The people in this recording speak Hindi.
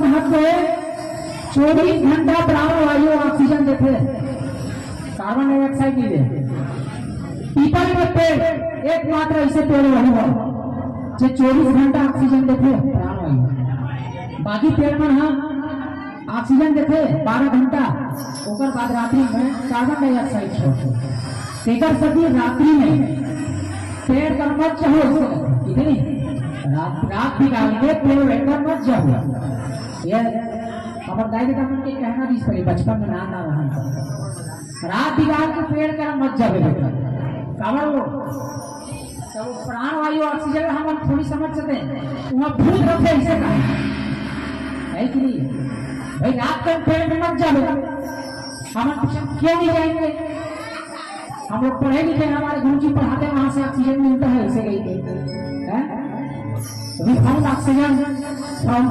हफ्ते 24 घंटा प्राण वायु ऑक्सीजन देते, कार्बन डाइऑक्साइड नहीं दे। पीपल के पेड़ एकमात्र ऐसे पेड़ वही है जो 24 घंटा ऑक्सीजन देते प्राण वायु। बाकी पेड़ पर हाँ ऑक्सीजन देते 12 घंटा, ओकर बाद रात्रि में कार्बन डाइऑक्साइड छोड़ते। तेकर सभी रात्रि में पेड़ का मत चाहो इतनी रात बिगाड़ के पेड़ वेकर मत जाओ। ये हमारे दाई बेटा मन के कहना भी पड़े बचपन में ना रहा, रात बिगाड़ के पेड़ का मत जावे बेटा काबर लो। तब प्राण वायु ऑक्सीजन हम थोड़ी समझ सकते हैं, वहाँ भूत रखे ऐसे का है कि नहीं भाई। रात को पेड़ में मत जावे, हम क्यों नहीं जाएंगे? हम लोग पढ़े लिखे, हमारे गुरु जी पढ़ाते हैं, वहां से ऑक्सीजन मिलता है ऐसे गई थे। Oxygen from